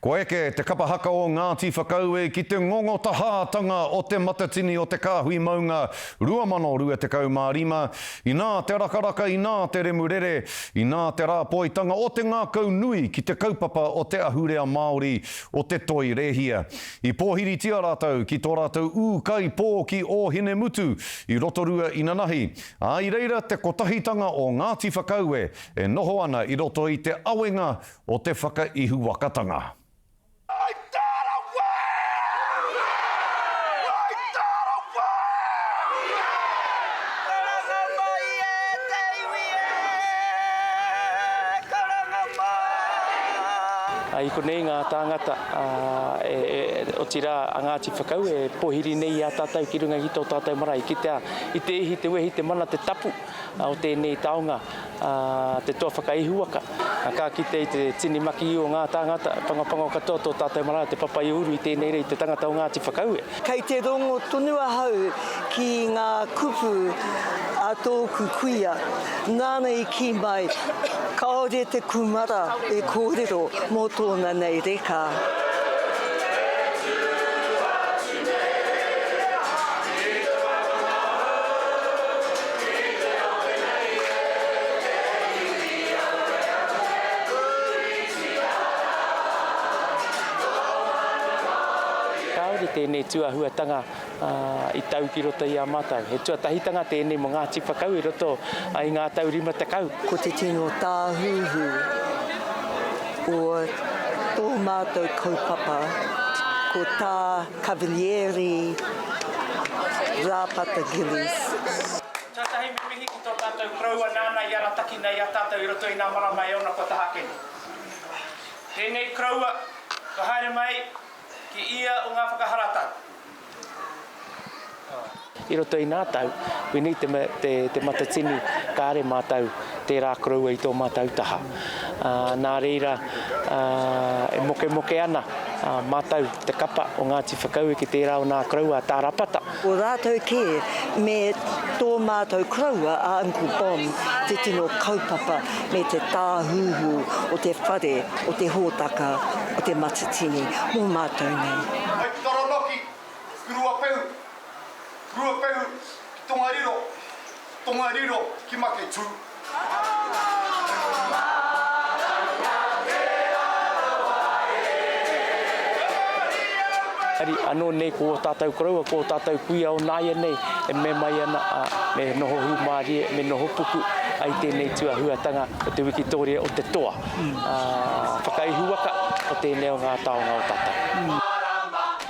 Ko eke te kapahaka o Ngāti Whakaue ki te ngongo tahatanga o te matatini o te kāhui maunga 2025. I nā te rakaraka, i nā te remurere, i nā te rāpoitanga o te ngākau nui ki te kaupapa o te ahurea Māori o te toi rehia. I pōhiri tia rātou ki tō rātou ūkai pōki o hine mutu i Rotorua Inanahi. A i reira te kotahitanga o Ngāti Whakaue e noho ana i roto i te awenga o te whakaihu wakatanga. I konei ngā tāngata o tira a Ngāti Whakaue pohiri nei a tātou ki runga ki tō tātou marae ki te ihi te wehi te mana te tapu o tēnei taonga te toa whakaihuaka. Ka kite i te tini maki o ngā tāngata pangapanga o katoa tō tātou marae te papai uru i tēnei rei te tangata o Ngāti Whakaue. Kei te rongo tonua hau ki ngā kupu a tōku kuia, nānei ki mai, kaore te kumara e kōrero mō tōna nei reka. Kaore tēnei tuahuatanga i tau ki roto i a mātau. He tuatahitanga tēnei mo Ngāti Whakaue roto i ngā tau rima takau. Ko te tino tāhuhu o tō mātou kaupapa, ko tā Cavalieri Rāpata Gillies. Tātahi me mihi ki tō tātou kraua nāna i arataki nei a tātou i roto i ngā mara mai ona ko tahake. Tēnei kraua, ka haere mai ki ia o ngā whakaharata. I roto i nā tau, wini te matatini kāre mātau te rā kraua i tō mātau taha. Nā reira e moke ana mātau te kapa o Ngāti Whakaue ki te rā o nā kraua tā rapata. O rātou ke me tō mātou kraua a Uncle Bon, te tino kaupapa me te tāhuhu o te whare, o te hōtaka, o te matatini, mō mātou nei. Ai taranaki, Rua peu, tongariro, ki make tū. Ari anō nei ko tātou kraua, ko tātou kuia o nāia nei, e me mai ana me noho humārie, me noho puku ai tēnei tuahuatanga o te wikitoria o te toa. Whakaihuaka o tēnei o ngā taonga o tātou.